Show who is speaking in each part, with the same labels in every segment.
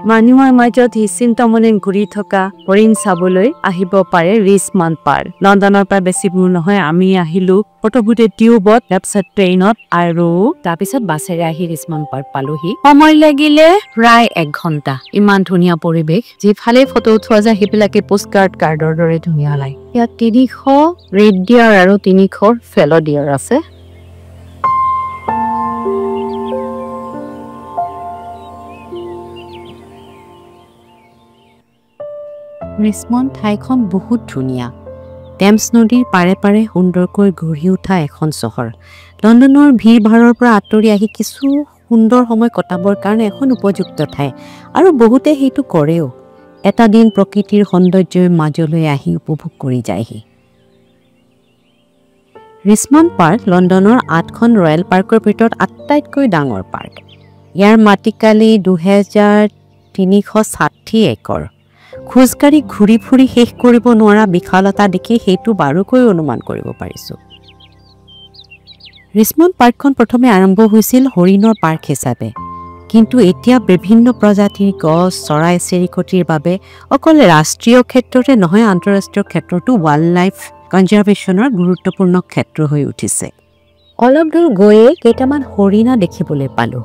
Speaker 1: মানুহৰ মাজত চিন্তামনে ঘূৰি থকা হৰিণ চাবলৈ আহিব পাৰে ৰিচমণ্ড পাৰ্ক লণ্ডনৰ পৰা বেছি দূৰ নহয় আমি আহিলো প্ৰথমতে টিউবত তাৰপিছত ট্ৰেইনত আৰু তাৰপিছত বাছেৰে আহি ৰিচমণ্ড পাৰ্ক পালোহি সময় লাগিলে প্ৰায় 1 ঘণ্টা ইমান ধুনীয়া পৰিৱেশ যিফালে ফটো উঠোৱা যায় সেইবিলাকে কাৰ্ডৰ দৰে ধুনীয়া লাগে ইয়াত 300 ৰেড ডিয়াৰ আৰু 300 ফেলো ডিয়াৰ আছে ৰিচমণ্ড ঠাইখন বহুত ধুনীয়া টেমছ নদীৰ পাৰে পাৰে সুন্দৰকৈ গঢ়ি উঠা এখন চহৰ লণ্ডনৰ ভিৰ ভাৰৰ পৰা আঁতৰি আহি কিছু সুন্দৰ সময় কটাবৰ কাৰণে এখন উপযুক্ত ঠাই আৰু বহুতে সেইটো কৰেও এটা দিন প্ৰকৃতিৰ সৌন্দৰ্যৰ মাজলৈ আহি উপভোগ কৰি যায়হি ৰিচমণ্ড পাৰ্ক লণ্ডনৰ 8খন ৰয়েল পাৰ্কৰ ভিতৰত আটাইতকৈ ডাঙৰ পাৰ্ক ইয়াৰ মাটিকালি 2360 একৰ খোজকাঢ়ি ঘূৰি ফুৰি শেষ কৰিব নোৱাৰা বিশালতা দেখি সেইটো বাৰুকৈ অনুমান কৰিব পাৰিছোঁ ৰিচমণ্ড পাৰ্কখন প্ৰথমে আৰম্ভ হৈছিল হৰিণৰ পাৰ্ক হিচাপে কিন্তু এতিয়া বিভিন্ন প্ৰজাতিৰ গছ চৰাই চিৰিকটিৰ বাবে অকল ৰাষ্ট্ৰীয় ক্ষেত্ৰতে নহয় আন্তঃৰাষ্ট্ৰীয় ক্ষেত্ৰতো ৱাইল্ড লাইফ কনজাৰভেশ্যনৰ গুৰুত্বপূৰ্ণ ক্ষেত্ৰ হৈ উঠিছে অলপ দূৰ গৈয়ে কেইটামান হৰিণা দেখিবলৈ পালোঁ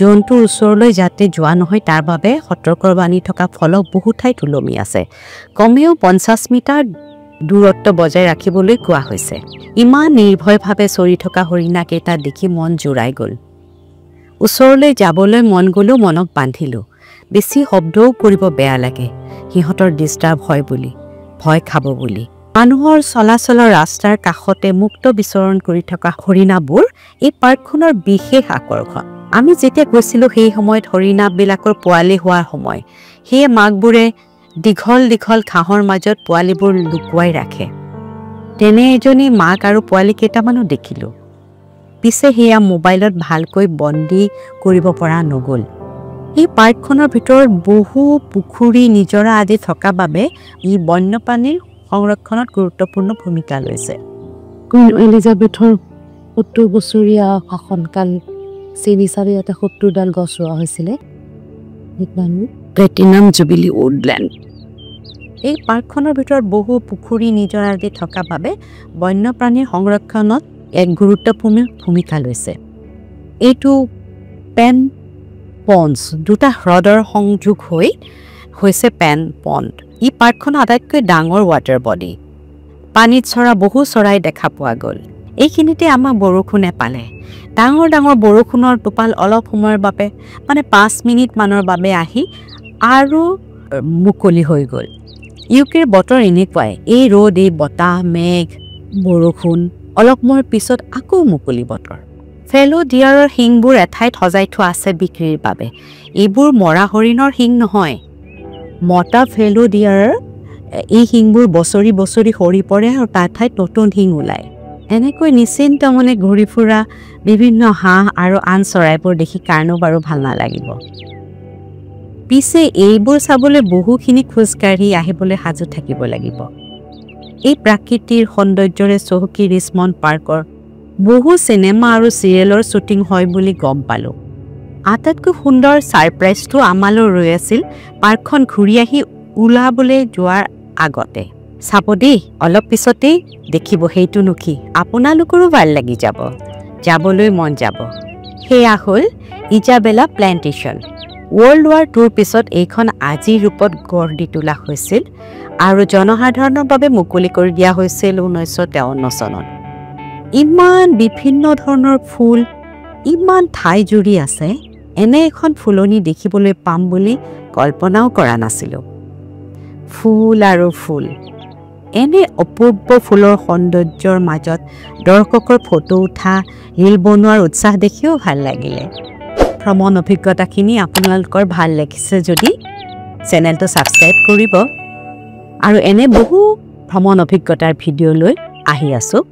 Speaker 1: জন্তুৰ ওচৰলৈ যাতে যোৱা নহয় তাৰ বাবে সতৰ্কবাণী থকা ফলক বহু ঠাইত ওলমি আছে কমেও 50 মিটাৰ দূৰত্ব বজাই ৰাখিবলৈ কোৱা হৈছে ইমান নিৰ্ভয়ভাৱে চৰি থকা হৰিণাকেইটা দেখি মন জোৰাই গ'ল ওচৰলৈ যাবলৈ মন গ'লেও মনক বান্ধিলোঁ বেছি শব্দও কৰিব বেয়া লাগে সিহঁতৰ ডিষ্টাৰ্ব হয় বুলি ভয় খাব বুলি মানুহৰ চলাচলৰ ৰাস্তাৰ কাষতে মুক্ত বিচৰণ কৰি থকা হৰিণাবোৰ এই পাৰ্কখনৰ বিশেষ আকৰ্ষণ আমি যেতিয়া গৈছিলোঁ সেই সময়ত হৰিণাবিলাকৰ পোৱালি হোৱাৰ সময় সেয়ে মাকবোৰে দীঘল দীঘল ঘাঁহৰ মাজত পোৱালিবোৰ লুকুৱাই ৰাখে তেনে এজনী মাক আৰু পোৱালি কেইটামানো দেখিলোঁ পিছে সেয়া মোবাইলত ভালকৈ বন্দী কৰিব পৰা নগ'ল এই পাৰ্কখনৰ ভিতৰত বহু পুখুৰী নিজৰা আদি থকা বাবে ই বন্যপ্ৰাণীৰ সংৰক্ষণত গুৰুত্বপূৰ্ণ ভূমিকা লৈছে কুইন এলিজাবেথৰ 70 বছৰীয়া শাসনকাল চিনিচাৰি এটা 70ডাল গছ ৰোৱা হৈছিলে প্লেটিনাম জুবিলি উডলেণ্ড এই পাৰ্কখনৰ ভিতৰত বহু পুখুৰী নিজৰা আদি থকা বাবে বন্যপ্ৰাণীৰ সংৰক্ষণত এক গুৰুত্বপূৰ্ণ ভূমিকা লৈছে এইটো পেন পণ্ডছ দুটা হ্ৰদৰ সংযোগ হৈছে পেন পণ্ড ই পাৰ্কখনৰ আটাইতকৈ ডাঙৰ ৱাটাৰ বডি পানীত চৰা বহু চৰাই দেখা পোৱা গ'ল এইখিনিতে আমাক বৰষুণে পালে ডাঙৰ ডাঙৰ বৰষুণৰ টোপাল অলপ সময়ৰ বাবে মানে 5 মিনিট মানৰ বাবে আহি আৰু মুকলি হৈ গ'ল ইউকেৰ বতৰ এনেকুৱাই এই ৰ'দ এই বতাহ মেঘ বৰষুণ অলপ সময়ৰ পিছত আকৌ মুকলি বতৰ ফেলো ডিয়াৰৰ শিংবোৰ এঠাইত সজাই থোৱা আছে বিক্ৰীৰ বাবে এইবোৰ মৰা হৰিণৰ শিং নহয় মতা ফেলো ডিয়াৰৰ এই শিংবোৰ বছৰি বছৰি সৰি পৰে আৰু তাৰ ঠাইত নতুন শিং ওলায় এনেকৈ নিশ্চিন্ত মনে ঘূৰি ফুৰা বিভিন্ন হাঁহ আৰু আন চৰাইবোৰ দেখি কাৰণো বাৰু ভাল নালাগিব পিছে এইবোৰ চাবলৈ বহুখিনি খোজকাঢ়ি আহিবলৈ সাজু থাকিব লাগিব এই প্ৰাকৃতিৰ সৌন্দৰ্যৰে চহকী ৰিচমণ্ড পাৰ্কৰ বহু চিনেমা আৰু চিৰিয়েলৰ শ্বুটিং হয় বুলি গম পালোঁ আটাইতকৈ সুন্দৰ ছাৰপ্ৰাইজটো আমালৈ ৰৈ আছিল পাৰ্কখন ঘূৰি আহি ওলাবলৈ যোৱাৰ আগতে চাব দেই অলপ পিছতেই দেখিব সেইটো নুখি আপোনালোকৰো ভাল লাগি যাবলৈ মন যাব সেয়া হ'ল ইজাবেলা প্লেণ্টেশ্যন ৱৰ্ল্ড ৱাৰ 2ৰ পিছত এইখন আজিৰ ৰূপত গঢ় দি তোলা হৈছিল আৰু জনসাধাৰণৰ বাবে মুকলি কৰি দিয়া হৈছিল 1953 চনত ইমান বিভিন্ন ধৰণৰ ফুল ইমান ঠাই জুৰি আছে এনে এখন ফুলনি দেখিবলৈ পাম বুলি কল্পনাও কৰা নাছিলোঁ ফুল আৰু ফুল এনে অপূৰ্ব ফুলৰ সৌন্দৰ্যৰ মাজত দৰ্শকৰ ফটো উঠা ৰীল বনোৱাৰ উৎসাহ দেখিও ভাল লাগিলে ভ্ৰমণ অভিজ্ঞতাখিনি আপোনালোকৰ ভাল লাগিছে যদি চেনেলটো ছাবস্ক্ৰাইব কৰিব আৰু এনে বহু ভ্ৰমণ অভিজ্ঞতাৰ ভিডিঅ' লৈ আহি আছোঁ